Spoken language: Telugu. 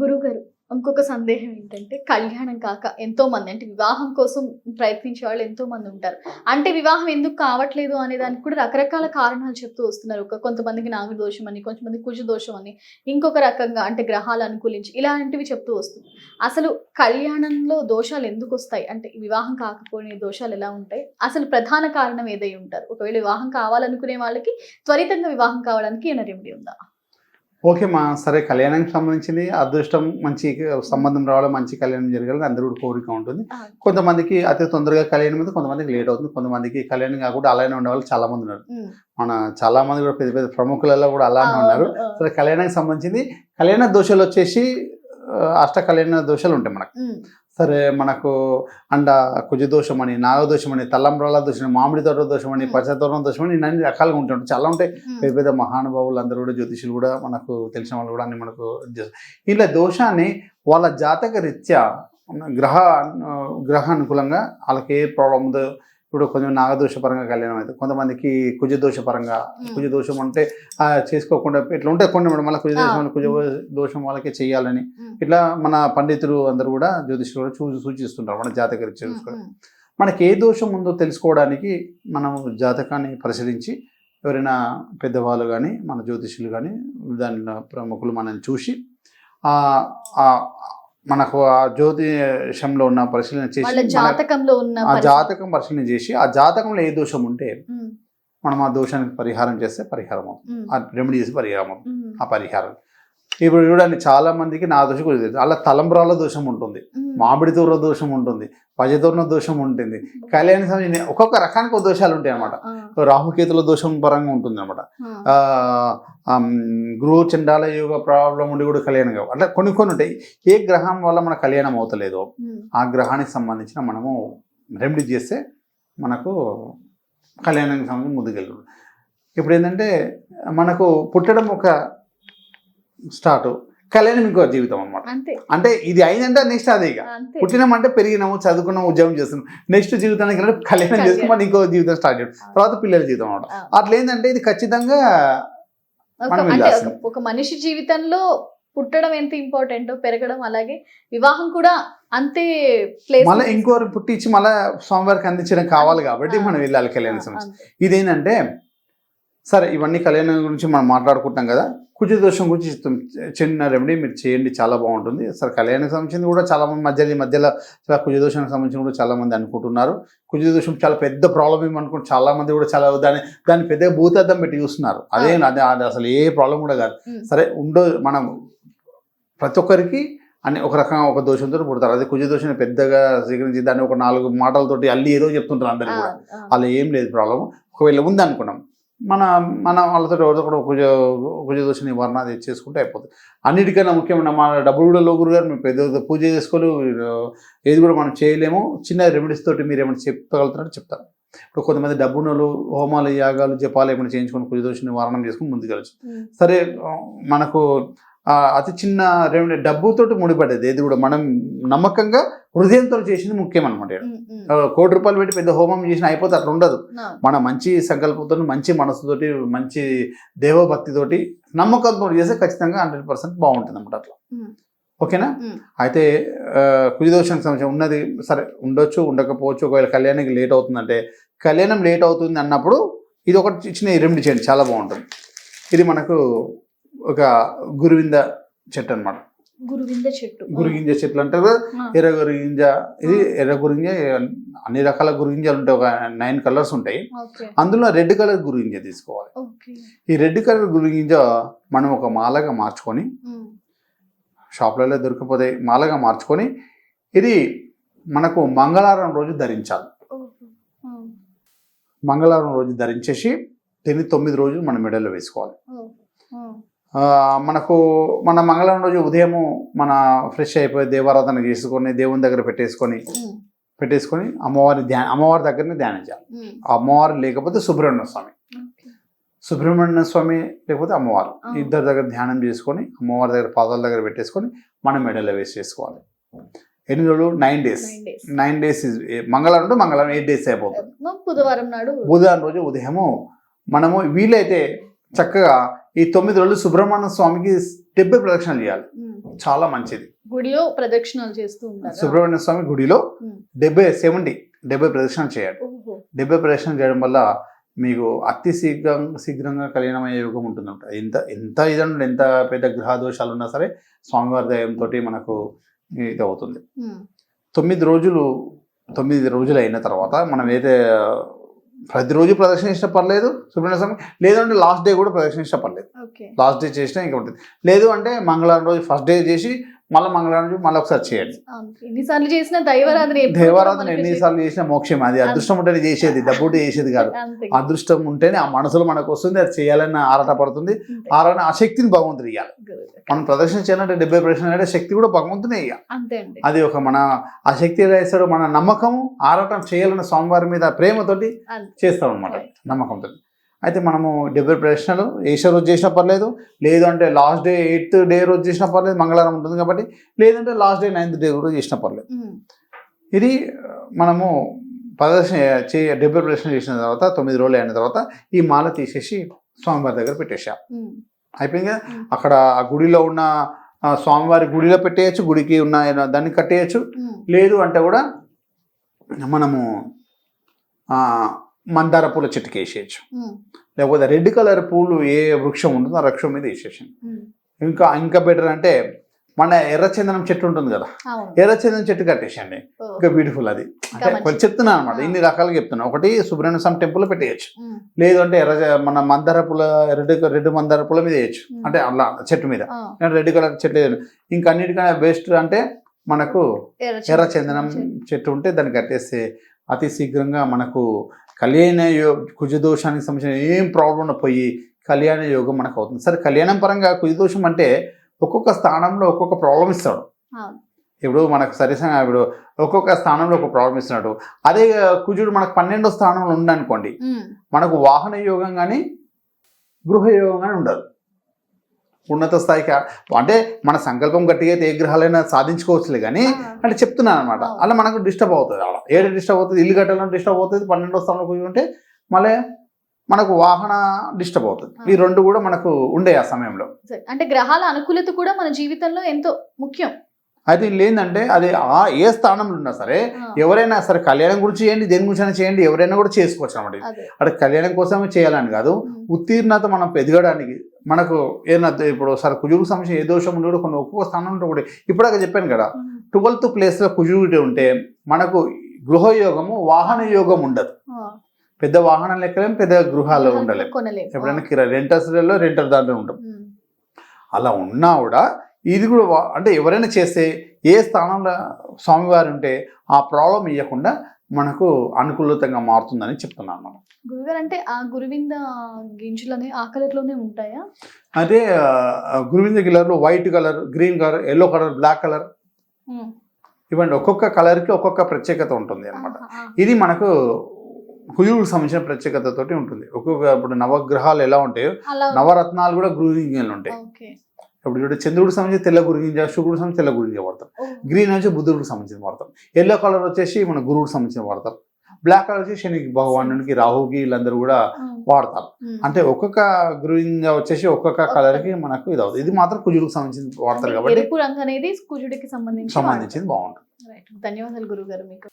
గురువుగారు, ఇంకొక సందేహం ఏంటంటే కళ్యాణం కాక ఎంతో మంది అంటే వివాహం కోసం ప్రయత్నించే వాళ్ళు ఎంతో మంది ఉంటారు. అంటే వివాహం ఎందుకు కావట్లేదు అనే దానికి కూడా రకరకాల కారణాలు చెప్తూ వస్తున్నారు. కొంతమందికి నాగ దోషం అని, కొంతమంది కుజ దోషం అని, ఇంకొక రకంగా అంటే గ్రహాలు అనుకూలించి ఇలాంటివి చెప్తూ వస్తుంది. అసలు కళ్యాణంలో దోషాలు ఎందుకు వస్తాయి? అంటే వివాహం కాకపోయిన దోషాలు ఎలా ఉంటాయి? అసలు ప్రధాన కారణం ఏదై ఉంటారు? ఒకవేళ వివాహం కావాలనుకునే వాళ్ళకి త్వరితంగా వివాహం కావడానికి ఏమైనా రెమెడీ ఉందా? ఓకే మా సరే కళ్యాణానికి సంబంధించింది అదృష్టం మంచి సంబంధం రావడం మంచి కళ్యాణం జరగాలని అందరూ కూడా కోరిక ఉంటుంది. కొంతమందికి అతి తొందరగా కళ్యాణం అయితే కొంతమందికి లేట్ అవుతుంది. కొంతమందికి కళ్యాణం కాకుండా అలానే ఉండే వాళ్ళు చాలా మంది ఉన్నారు. మన చాలా మంది కూడా పెద్ద పెద్ద ప్రముఖులలో కూడా అలానే ఉన్నారు. సరే కళ్యాణానికి సంబంధించింది కళ్యాణ దోషాలు వచ్చేసి అష్ట కళ్యాణ దోషాలు ఉంటాయి మనకు. సరే మనకు అండ కుజదోషం అని, నాగదోషం అని, తల్లంబ్రాల దోషం అని, మామిడి తోట దోషం అని, పచ్చతోరణం దోషం అని ఇన్ని రకాలుగా ఉంటుంటాయి. చాలా ఉంటాయి. పెద్ద పెద్ద మహానుభావులు అందరూ కూడా జ్యోతిషులు కూడా మనకు తెలిసిన వాళ్ళు కూడా అన్ని మనకు ఇలా దోషాన్ని వాళ్ళ జాతక రీత్యా గ్రహ అనుకూలంగా వాళ్ళకి ఏ ప్రాబ్లం ఉందో. ఇప్పుడు కొంచెం నాగదోష పరంగా కళ్యాణం అయితే కొంతమందికి కుజదోష పరంగా, కుజదోషం అంటే చేసుకోకుండా ఇట్లా ఉంటాయి కొన్ని. మళ్ళీ కుజదోషం కుజ దోషం వాళ్ళకే చెయ్యాలని ఇట్లా మన పండితులు అందరూ కూడా జ్యోతిషులు కూడా సూచిస్తుంటారు మన జాతక రీత్యా చూసుకోవడం. మనకి ఏ దోషం ఉందో తెలుసుకోవడానికి మనం జాతకాన్ని పరిశీలించి ఎవరైనా పెద్దవాళ్ళు కానీ మన జ్యోతిషులు కానీ దాని ప్రముఖులు మనం చూసి మనకు ఆ జ్యోతిషంలో ఉన్న పరిశీలన చేసి ఆ జాతకం పరిశీలన చేసి ఆ జాతకంలో ఏ దోషం ఉంటే మనం ఆ దోషానికి పరిహారం చేస్తే పరిహారం అవుతుంది. ఆ రెమెడీ చేసి పరిహారం అవుతుంది. ఆ పరిహారం ఇప్పుడు చూడండి చాలా మందికి నా దోషం కూడా అలా తలంబ్రాల దోషం ఉంటుంది, మామిడి తోర దోషం ఉంటుంది, పజతోరణ దోషం ఉంటుంది. కళ్యాణ సమయం ఒక్కొక్క రకానికి దోషాలు ఉంటాయి అన్నమాట. రాహుకేతుల దోషం పరంగా ఉంటుంది అనమాట. గృహ చండాల యోగ ప్రాబ్లం ఉండి కూడా కళ్యాణం కావు. అట్లా కొన్ని ఉంటాయి. ఏ గ్రహం వల్ల మన కళ్యాణం అవుతలేదో ఆ గ్రహానికి సంబంధించిన మనము రెమెడీ చేస్తే మనకు కళ్యాణానికి సంబంధించి ముందుకెళ్తుంది. ఇప్పుడు ఏంటంటే మనకు పుట్టడం ఒక స్టార్ట్, కళ్యాణం ఇంకో జీవితం అనమాట. అంటే ఇది అయిందంటే నెక్స్ట్ అదే. ఇక పుట్టినామంటే పెరిగినాము, చదువుకున్నాము, ఉద్యోగం చేస్తున్నాం, నెక్స్ట్ జీవితానికి కళ్యాణం చేసుకుని మనం ఇంకో జీవితం స్టార్ట్ చేయడం, తర్వాత పిల్లల జీవితం అనమాట. అట్లా ఏంటంటే ఇది ఖచ్చితంగా ఒక మనిషి జీవితంలో పుట్టడం ఎంత ఇంపార్టెంట్, పెరగడం అలాగే వివాహం కూడా అంతే. మళ్ళీ ఇంకోరు పుట్టించి మళ్ళీ స్వామివారికి అందించడం కావాలి కాబట్టి మనం వెళ్ళాలి కళ్యాణ సమస్య. ఇదేంటంటే సరే ఇవన్నీ కళ్యాణం గురించి మనం మాట్లాడుకుంటాం కదా. కుజదోషం గురించి చిన్న రెమెడీ మీరు చేయండి, చాలా బాగుంటుంది. సరే కళ్యాణానికి సంబంధించింది కూడా చాలా మంది మధ్యలో చాలా కుజదోషానికి సంబంధించి కూడా చాలా మంది అనుకుంటున్నారు. కుజదోషం చాలా పెద్ద ప్రాబ్లం ఏమనుకుంటే చాలా మంది కూడా చాలా దాన్ని పెద్దగా భూతద్దం పెట్టి చూస్తున్నారు. అది అసలు ఏ ప్రాబ్లం కూడా కాదు. సరే మనం ప్రతి ఒక్కరికి అని ఒక రకంగా ఒక దోషంతో పుడతారు. అదే కుజదోషాన్ని పెద్దగా స్వీకరించి దాన్ని ఒక 4 మాటలతోటి అల్లి ఏదో చెప్తుంటారు అందరికీ కూడా. అలా ఏం లేదు ప్రాబ్లం. ఒకవేళ ఉంది అనుకున్నాం మన వాళ్ళతో ఎవరితో కూడా కుజదోష నివారణ అది చేసుకుంటే అయిపోతుంది. అన్నిటికన్నా ముఖ్యమైన మన డబ్బులు కూడా లోగురు గారు మేము పెద్ద పూజ చేసుకోవాలి, ఏది కూడా మనం చేయలేము. చిన్న రెమెడీస్ తోటి మీరు ఏమైనా చెప్పగలుగుతారంటే చెప్తారు. ఇప్పుడు కొంతమంది డబ్బునలు హోమాలు యాగాలు జపాలు ఏమైనా చేయించుకొని కుజదోష నివారణ చేసుకుని ముందుకెళ్ళచ్చు. సరే మనకు అతి చిన్న రెమెడీ డబ్బుతోటి ముడిపడ్డది ఏది కూడా మనం నమ్మకంగా హృదయంతో చేసింది ముఖ్యం అనమాట. ₹1,00,00,000 పెట్టి పెద్ద హోమం చేసిన అయిపోతే అట్లా ఉండదు. మన మంచి సంకల్పంతో, మంచి మనసుతోటి, మంచి దేవభక్తితోటి, నమ్మకంతో చేస్తే ఖచ్చితంగా 100% బాగుంటుంది అనమాట. అట్లా ఓకేనా? అయితే కుజదోషానికి సంబంధించి ఉన్నది సరే ఉండొచ్చు, ఉండకపోవచ్చు. ఒకవేళ కళ్యాణానికి లేట్ అవుతుందంటే కళ్యాణం లేట్ అవుతుంది అన్నప్పుడు ఇది ఒకటి చిన్న రెమెడీ చేయండి, చాలా బాగుంటుంది. ఇది మనకు ఒక గురువింద చెట్టు అనమాట. గురుగింజ చెట్లు అంటారు. ఎర్ర గురుగింజ, ఇది ఎర్ర గురుగింజ, అన్ని రకాల గురుగింజలు ఉంటాయి. ఒక 9 కలర్స్ ఉంటాయి. అందులో రెడ్ కలర్ గురుగింజ తీసుకోవాలి. ఈ రెడ్ కలర్ గురుగింజ మనం ఒక మాలగా మార్చుకొని, షాప్లలో దొరికిపోతే మాలగా మార్చుకొని ఇది మనకు మంగళవారం రోజు ధరించాలి. మంగళవారం రోజు ధరించేసి దీన్ని 9 రోజులు మన మెడలో వేసుకోవాలి. మన మంగళవారం రోజు ఉదయము మన ఫ్రెష్ అయిపోయి దేవారాధన చేసుకొని దేవుని దగ్గర పెట్టేసుకొని అమ్మవారి దగ్గరనే ధ్యానించాలి. అమ్మవారు లేకపోతే సుబ్రహ్మణ్య స్వామి లేకపోతే అమ్మవారు ఇద్దరి దగ్గర ధ్యానం చేసుకొని అమ్మవారి దగ్గర పాదాల దగ్గర పెట్టేసుకొని మనం మెడలో వేసేసుకోవాలి. ఎన్ని రోజులు? 9 days. 9 days మంగళవారం టు మంగళవారం 8 days అయిపోతుంది. బుధవారం రోజు ఉదయము మనము వీలైతే చక్కగా ఈ 9 రోజులు సుబ్రహ్మణ్య స్వామికి 70 ప్రదక్షిణలు చేయాలి. చాలా మంచిది. గుడిలో ప్రదక్షిణాలు చేస్తూ ఉంటారు. సుబ్రహ్మణ్య స్వామి గుడిలో 70 ప్రదక్షిణలు చేయాలి. 70 ప్రదక్షిణలు చేయడం వల్ల మీకు అతి శీఘ్రంగా కళ్యాణమయ్యే యోగం ఉంటుందంట. ఎంత ఇదంటే ఎంత పెద్ద గ్రహ దోషాలు ఉన్నా సరే స్వామివారి దయంతో మనకు ఇది అవుతుంది. 9 రోజులు అయిన తర్వాత మనం ఏదైతే ప్రతిరోజు ప్రదక్షిణ చేసినా పర్లేదు సుబ్రహ్మణ్య స్వామి, లేదంటే లాస్ట్ డే కూడా ప్రదక్షిణ చేసినా పర్లేదు. లాస్ట్ డే చేసినా ఇంకా ఉంటుంది. లేదు అంటే మంగళవారం రోజు ఫస్ట్ డే చేసి మళ్ళీ మంగళవారం రోజు మళ్ళీ ఒకసారి చేయండి. ఎన్నిసార్లు చేసిన దైవారాధన ఎన్నిసార్లు చేసినా మోక్షం. అది అదృష్టం ఉంటేనే చేసేది, డబ్బు ఉంటే చేసేది కాదు. అదృష్టం ఉంటేనే ఆ మనసులో మనకు వస్తుంది, అది చేయాలని ఆరాట పడుతుంది. ఆ శక్తిని భగవంతుడు ఇవ్వాలి. మనం ప్రదర్శన చేయాలంటే 70 ప్రదర్శన అంటే శక్తి కూడా భగవంతునే ఇవ్వాలి. అది ఒక మన ఆ శక్తి ఎలా ఇస్తాడో మన నమ్మకము, ఆరాటం చేయాలన్న స్వామివారి మీద ప్రేమతోటి చేస్తాం అనమాట, నమ్మకంతో. అయితే మనము 70 ప్రదక్షిణలు ఏష రోజు చేసినా పర్లేదు, లేదు అంటే లాస్ట్ డే 8th డే రోజు చేసినా పర్లేదు, మంగళవారం ఉంటుంది కాబట్టి, లేదంటే లాస్ట్ డే 9th డే కూడా చేసినా పర్లేదు. ఇది మనము ప్రదర్శన 70 ప్రదక్షిణ చేసిన తర్వాత 9 రోజులు అయిన తర్వాత ఈ మాల తీసేసి స్వామివారి దగ్గర పెట్టేసాం. అయిపోయింది కదా. అక్కడ ఆ గుడిలో ఉన్న స్వామివారి గుడిలో పెట్టేయచ్చు, గుడికి ఉన్న దాన్ని కట్టేయచ్చు. లేదు అంటే కూడా మనము మందార పూల చెట్టుకి వేసేయచ్చు, లేకపోతే రెడ్ కలర్ పూలు ఏ వృక్షం ఉంటుందో ఆ వృక్షం మీద వేసేసాను. ఇంకా బెటర్ అంటే మన ఎర్రచందనం చెట్టు ఉంటుంది కదా, ఎర్రచందనం చెట్టు కట్టేసండి, ఇంకా బ్యూటిఫుల్. అది అంటే చెప్తున్నాను అనమాట, ఇన్ని రకాలుగా చెప్తున్నాను. ఒకటి సుబ్రహ్మణ్య స్వామి టెంపుల్ పెట్టేయచ్చు, లేదు అంటే మన మందార పూల రెడ్ మందార పూల మీద వేయచ్చు, అంటే అలా చెట్టు మీద రెడ్ కలర్ చెట్టు. ఇంకా అన్నిటికన్నా బెస్ట్ అంటే మనకు ఎర్రచందనం చెట్టు ఉంటే దాన్ని కట్టేస్తే అతి శీఘ్రంగా మనకు కళ్యాణ కుజదోషానికి సంబంధించిన ఏం ప్రాబ్లం పోయి కళ్యాణ యోగం మనకు అవుతుంది. సరే, కళ్యాణం పరంగా కుజదోషం అంటే ఒక్కొక్క స్థానంలో ఒక్కొక్క ప్రాబ్లం ఇస్తాడు. ఇప్పుడు మనకు సరిసంగా ఇప్పుడు ఒక్కొక్క స్థానంలో ఒక ప్రాబ్లం ఇస్తున్నాడు. అదే కుజుడు మనకు 12వ స్థానంలో ఉందనుకోండి, మనకు వాహన యోగం కానీ గృహ యోగం కానీ ఉండదు. ఉన్నత స్థాయికి అంటే మన సంకల్పం గట్టిగా అయితే ఏ గ్రహాలైనా సాధించుకోవచ్చులే కానీ అంటే చెప్తున్నాను అనమాట. అలా మనకు డిస్టర్బ్ అవుతుంది. అలా ఏడు డిస్టర్బ్ అవుతుంది, ఇల్లు కట్టాలని డిస్టర్బ్ అవుతుంది. 12వ స్థానంలో కూర్చుని ఉంటే మళ్ళీ మనకు వాహన డిస్టర్బ్ అవుతుంది. ఈ రెండు కూడా మనకు ఉండే ఆ సమయంలో. అంటే గ్రహాల అనుకూలత కూడా మన జీవితంలో ఎంతో ముఖ్యం. అయితే ఏంటంటే అది ఏ స్థానంలో ఉన్నా సరే ఎవరైనా సరే కళ్యాణం గురించి చేయండి, దేని గురించి చేయండి, ఎవరైనా కూడా చేసుకోవచ్చు అనమాట. అంటే కళ్యాణం కోసమే చేయాలని కాదు, ఉత్తీర్ణత మనం ఎదగడానికి మనకు ఏదైనా ఇప్పుడు సరే కుజుడికి సంబంధించి ఏ దోషం ఉండి కూడా కొన్ని ఒక్కొక్క స్థానంలో కూడా ఇప్పుడాక చెప్పాను కదా, 12th ప్లేస్లో కుజుడు ఉంటే మనకు గృహయోగము వాహన యోగం ఉండదు. పెద్ద వాహనం లెక్కలేము, పెద్ద గృహాలు ఉండలేము. ఎప్పుడైనా రెంటర్ దాంట్లో ఉంటాం. అలా ఉన్నా కూడా ఇది కూడా అంటే ఎవరైనా చేస్తే ఏ స్థానంలో స్వామివారు ఉంటే ఆ ప్రాబ్లం ఇవ్వకుండా మనకు అనుకూలతంగా మారుతుందని చెప్తున్నాను మనం. గురుగారు, అంటే ఆ గురువింద గింజలు ఆ కలర్లోనే ఉంటాయా? అదే గురువింద గిల్లర్లో white colour, green colour, yellow colour, black colour ఇవ్వండి. ఒక్కొక్క కలర్కి ఒక్కొక్క ప్రత్యేకత ఉంటుంది అనమాట. ఇది మనకు కుజుడికి సంబంధించిన ప్రత్యేకతతోటి ఉంటుంది. ఒక్కొక్క ఇప్పుడు నవగ్రహాలు ఎలా ఉంటాయో నవరత్నాలు కూడా గురువింజలు ఉంటాయి. ఇప్పుడు చూడండి, చంద్రుడికి సంబంధించి తెల్ల గురుగింజ, శుక్రుడికి సంబంధించి తెల్ల గురుగింజ వాడతాం. గ్రీన్ వచ్చి బుద్ధుడికి సంబంధించిన వాడతాం. ఎల్లో కలర్ వచ్చేసి మన గురువుకి సంబంధించిన వాడతారు. బ్లాక్ కలర్ వచ్చి శని భగవానుడికి, రాహుకి వీళ్ళందరూ కూడా వాడతారు. అంటే ఒక్కొక్క గురుగింజ వచ్చేసి ఒక్కొక్క కలర్ కి మనకు ఇది అవుతుంది. ఇది మాత్రం కుజుడికి సంబంధించి వాడతారు కాబట్టి ఎరుపు రంగు అనేది కుజుడికి సంబంధించింది బాగుంటుంది. ధన్యవాదాలు గురుగారు మీకు.